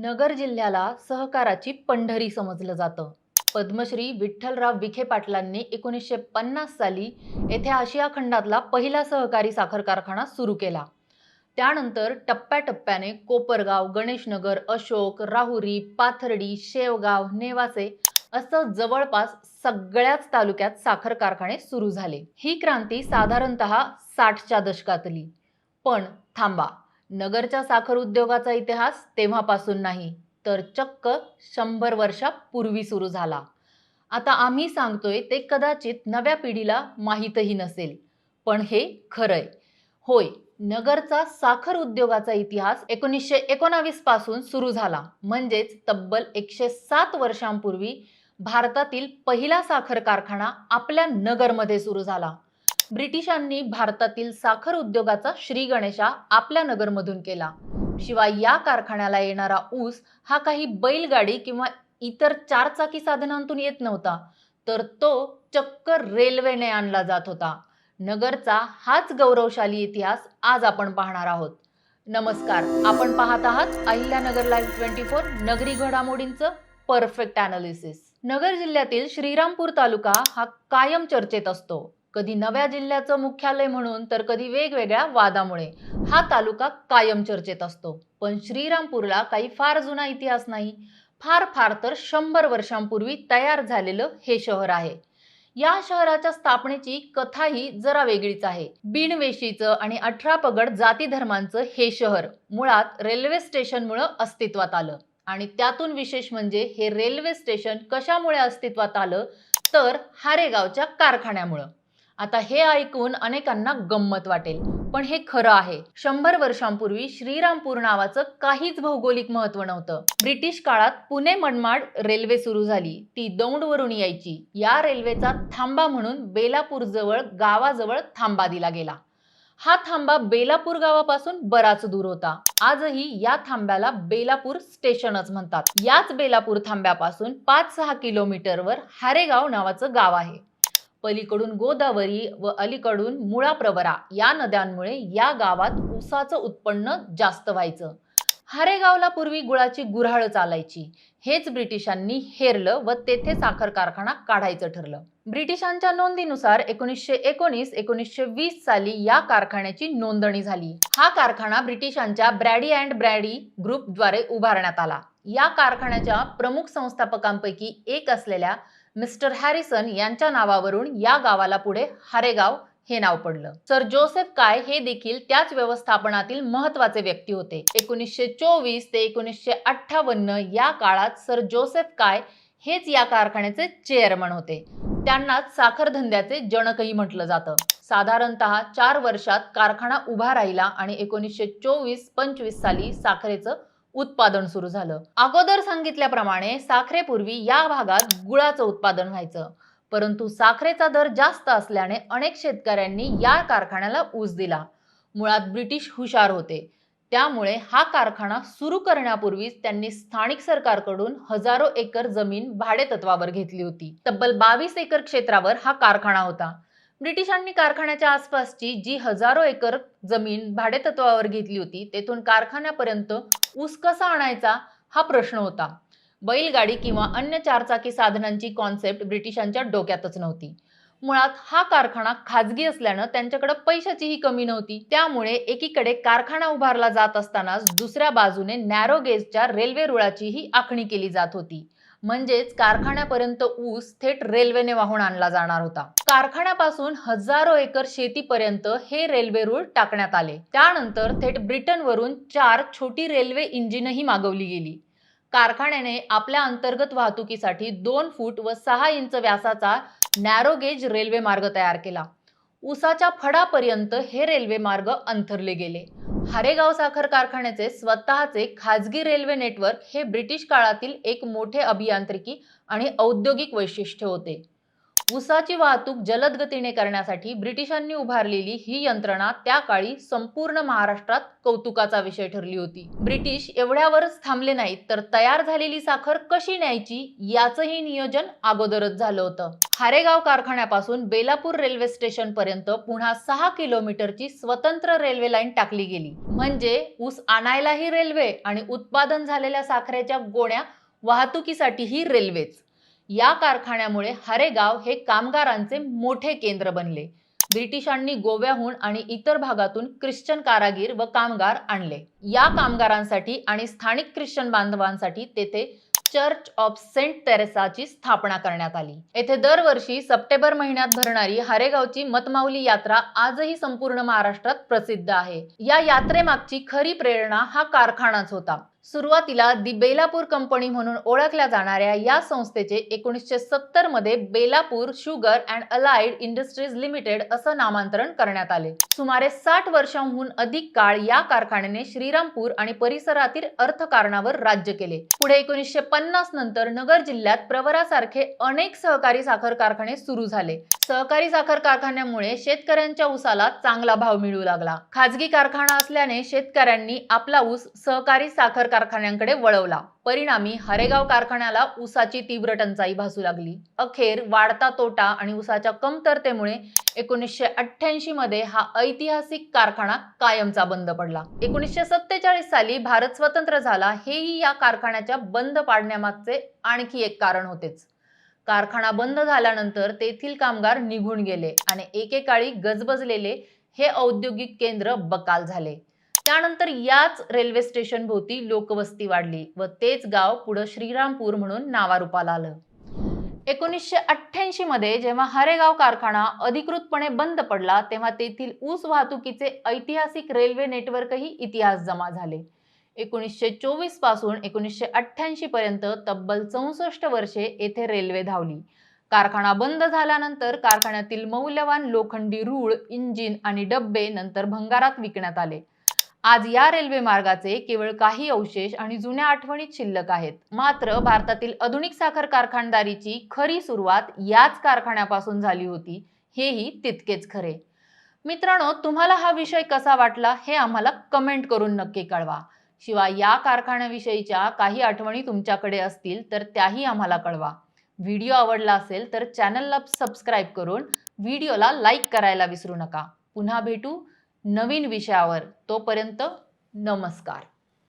नगर जिल्ह्याला सहकाराची पंढरी समजलं जातं. पद्मश्री विठ्ठलराव विखे पाटलांनी 1950 साली येथे आशिया खंडातला पहिला सहकारी साखर कारखाना सुरू केला. त्यानंतर टप्प्याटप्प्याने कोपरगाव, गणेशनगर, अशोक, राहुरी, पाथर्डी, शेवगाव, नेवासे असं जवळपास सगळ्याच तालुक्यात साखर कारखाने सुरू झाले. ही क्रांती साधारणतः 60च्या दशकातली. पण थांबा, नगरच्या साखर उद्योगाचा इतिहास तेव्हापासून नाही, तर चक्क 100 वर्षापूर्वी सुरू झाला. आता आम्ही सांगतोय ते कदाचित नव्या पिढीला माहीतही नसेल, पण हे खरंय. होय, नगरचा साखर उद्योगाचा इतिहास 1919 पासून सुरू झाला. म्हणजेच तब्बल 107 वर्षांपूर्वी भारतातील पहिला साखर कारखाना आपल्या नगरमध्ये सुरू झाला. ब्रिटिशांनी भारतातील साखर उद्योगाचा श्रीगणेशा आपल्या नगरमधून केला. शिवाय या कारखान्याला येणारा ऊस हा काही बैलगाडी किंवा इतर चारचाकी साधनांतून येत नव्हता, तर तो चक्क रेल्वेने आणला जात होता. नगरचा हाच गौरवशाली इतिहास आज आपण पाहणार आहोत. नमस्कार, आपण पाहत आहात अहिल्यानगर लाईव्ह 24 नगरी घडामोडींचं परफेक्ट ॲनालिसिस. नगर जिल्ह्यातील श्रीरामपूर तालुका हा कायम चर्चेत असतो. कधी नव्या जिल्ह्याचं मुख्यालय म्हणून, तर कधी वेगवेगळ्या वादामुळे हा तालुका कायम चर्चेत असतो. पण श्रीरामपूरला काही फार जुना इतिहास नाही. फार फार तर 100 वर्षांपूर्वी तयार झालेलं हे शहर आहे. या शहराच्या स्थापनेची कथाही जरा वेगळीच आहे. बिनवेशीचं आणि 18 पगड जाती धर्मांचं हे शहर मुळात रेल्वे स्टेशनमुळे अस्तित्वात आलं. आणि त्यातून विशेष म्हणजे हे रेल्वे स्टेशन कशामुळे अस्तित्वात आलं, तर हारेगावच्या कारखान्यामुळे. आता हे ऐकून अनेकांना गंमत वाटेल, पण हे खरं आहे. 100 वर्षांपूर्वी श्रीरामपूर नावाचं काहीच भौगोलिक महत्व नव्हतं. ब्रिटिश काळात पुणे मनमाड रेल्वे सुरू झाली. ती दौंडवरून यायची. या रेल्वेचा थांबा म्हणून बेलापूर जवळ गावाजवळ थांबा दिला गेला. हा थांबा बेलापूर गावापासून बराच दूर होता. आजही या थांब्याला बेलापूर स्टेशनच म्हणतात. याच बेलापूर थांब्यापासून 5-6 किलोमीटरवर हारेगाव नावाचं गाव आहे. पलीकडून गोदावरी व अलीकडून मुळाप्रवरा या नद्यांमुळे या गावात ऊसाचं उत्पन्न जास्त व्हायचं. हारेगावला पूर्वी गुळाची गुऱ्हाळ चालायची. हेच ब्रिटिशांनी हेरलं व तेथे साखर कारखाना काढायचं ठरलं. ब्रिटिशांच्या नोंदीनुसार 1919-1920 साली या कारखान्याची नोंदणी झाली. हा कारखाना ब्रिटिशांच्या ब्रॅडी अँड ब्रॅडी ग्रुपद्वारे उभारण्यात आला. या कारखान्याच्या प्रमुख संस्थापकांपैकी एक असलेल्या मिस्टर हॅरिसन यांच्या नावावरून या गावाला पुढे हारेगाव हे नाव पडलं. सर जोसेफ काय हे देखील त्याच व्यवस्थापनातील महत्त्वाचे व्यक्ती होते. 1924 ते 1958 या काळात सर जोसेफ काय हेच या कारखान्याचे चेअरमन होते. त्यांनाच साखर धंद्याचे जनकही म्हटलं जातं. साधारणतः 4 वर्षात कारखाना उभा राहिला आणि 1924-25 साली साखरेचं उत्पादन सुरू झालं. अगोदर सांगितल्याप्रमाणे साखरेपूर्वी या भागात गुळाचं उत्पादन व्हायचं. परंतु साखरेचा दर जास्त असल्याने अनेक शेतकऱ्यांनी या कारखान्याला ऊस दिला. मुळात ब्रिटिश हुशार होते. त्यामुळे हा कारखाना सुरू करण्यापूर्वीच त्यांनी स्थानिक सरकारकडून हजारो एकर जमीन भाडेतत्वावर घेतली होती. तब्बल 22 एकर क्षेत्रावर हा कारखाना होता. ब्रिटिशांनी कारखान्याच्या आसपासची जी हजारो एकर जमीन भाडेतत्वावर घेतली होती, तेथून कारखान्यापर्यंत ऊस कसा आणायचा हा प्रश्न होता. बैलगाडी किंवा अन्य चारचाकी साधनांची कॉन्सेप्ट ब्रिटिशांच्या डोक्यातच नव्हती. मुळात हा कारखाना खाजगी असल्यानं त्यांच्याकडे पैशाचीही कमी नव्हती. त्यामुळे एकीकडे कारखाना उभारला जात असतानाच दुसऱ्या बाजूने नॅरो गेजच्या रेल्वे रुळाचीही आखणी केली जात होती. म्हणजेच कारखान्यापर्यंत ऊस थेट रेल्वेने वाहून आणला जाणार होता. कारखान्यापासून हजारो एकर शेतीपर्यंत हे रेल्वे रूळ टाकण्यात आले. त्यानंतर थेट ब्रिटनवरून 4 छोटी रेल्वे इंजिनही मागवली गेली. कारखान्याने आपल्या अंतर्गत वाहतुकीसाठी 2 फूट व 6 इंच व्यासाचा नॅरो गेज रेल्वे मार्ग तयार केला. ऊसाच्या फडापर्यंत हे रेल्वे मार्ग अंथरले गेले. हारेगाव साखर कारखान्याचे स्वतःचे खाजगी रेल्वे नेटवर्क हे ब्रिटिश काळातील एक मोठे अभियांत्रिकी आणि औद्योगिक वैशिष्ट्य होते. ऊसाची वाहतूक जलद गतीने करण्यासाठी ब्रिटिशांनी उभारलेली ही यंत्रणा त्या काळी संपूर्ण महाराष्ट्रात कौतुकाचा विषय ठरली होती. ब्रिटिश एवढ्यावरच थांबले नाहीत, तर तयार झालेली साखर कशी न्यायची याचंही नियोजन अगोदरच झालं होतं. हारेगाव कारखान्यापासून बेलापूर रेल्वे स्टेशन पर्यंत पुन्हा 6 किलोमीटरची स्वतंत्र रेल्वे लाईन टाकली गेली. म्हणजे ऊस आणायलाही रेल्वे आणि उत्पादन झालेल्या साखरेच्या गोण्या वाहतुकीसाठीही रेल्वेच. या कारखान्यामुळे हारेगाव हे कामगारांचे मोठे केंद्र बनले. ब्रिटिशांनी गोव्याहून आणि इतर भागातून ख्रिश्चन कारागीर व कामगार आणले. या कामगारांसाठी आणि स्थानिक ख्रिश्चन बांधवांसाठी तेथे चर्च ऑफ सेंट तेरेसाची स्थापना करण्यात आली. येथे दरवर्षी सप्टेंबर महिन्यात भरणारी हारेगावची मतमाऊली यात्रा आजही संपूर्ण महाराष्ट्रात प्रसिद्ध आहे. या यात्रेमागची खरी प्रेरणा हा कारखानाच होता. सुरुवातीला दी बेलापूर कंपनी म्हणून ओळखल्या जाणाऱ्या या संस्थेचे 1970 मध्ये Belapur sugar and allied industries limited असं नामांतरण करण्यात आले. सुमारे 60 वर्षांहून अधिक काळ या कारखान्याने श्रीरामपूर आणि परिसरातील अर्थकारणावर राज्य केले. पुढे 1950 नंतर नगर जिल्ह्यात प्रवरासारखे अनेक सहकारी साखर कारखाने सुरू झाले. सहकारी साखर कारखान्यामुळे शेतकऱ्यांच्या ऊसाला चांगला भाव मिळू लागला. खाजगी कारखाना असल्याने शेतकऱ्यांनी आपला ऊस सहकारी साखर कारखान्यांकडे वळवला. परिणामी हारेगाव कारखान्याला ऊसाची तीव्र टंचाई भासू लागली. अखेर वाढता तोटा आणि ऊसाच्या कमतरतेमुळे 1988 मध्ये हा ऐतिहासिक कारखाना कायमचा बंद पडला. 1947 साली भारत स्वतंत्र झाला, हेही या कारखान्याच्या बंद पाडण्यामागचे आणखी एक कारण होतेच. कारखाना बंद झाल्यानंतर तेथील कामगार निघून गेले आणि एकेकाळी गजबजलेले हे औद्योगिक केंद्र बकाल झाले. त्यानंतर याच रेल्वे स्टेशन भोवती लोकवस्ती वाढली व तेच गाव पुढे श्रीरामपूर म्हणून नावारूपाला आलं. 1988 मध्ये जेव्हा हारेगाव कारखाना अधिकृतपणे बंद पडला, तेव्हा तेथील ऊस वाहतुकीचे ऐतिहासिक रेल्वे नेटवर्कही इतिहास जमा झाले. 1924 पासून 1988 पर्यंत तब्बल 64 वर्षे येथे रेल्वे धावली. कारखाना बंद झाल्यानंतर कारखान्यातील मौल्यवान लोखंडी रूळ, इंजिन आणि डब्बे नंतर भंगारात विकण्यात आले. आज या रेल्वे मार्गाचे केवळ काही अवशेष आणि जुन्या आठवणीत शिल्लक आहेत. मात्र भारतातील आधुनिक साखर कारखानदारीची खरी सुरुवात याच कारखान्यापासून झाली होती, हेही तितकेच खरे. मित्रांनो, तुम्हाला हा विषय कसा वाटला हे आम्हाला कमेंट करून नक्की कळवा. शिवाय या कारखान्याविषयीच्या काही आठवणी तुमच्याकडे असतील तर त्याही आम्हाला कळवा. व्हिडिओ आवडला असेल तर चॅनलला सबस्क्राईब करून व्हिडिओला लाईक करायला विसरू नका. पुन्हा भेटू नवीन विषयावर. तोपर्यंत नमस्कार.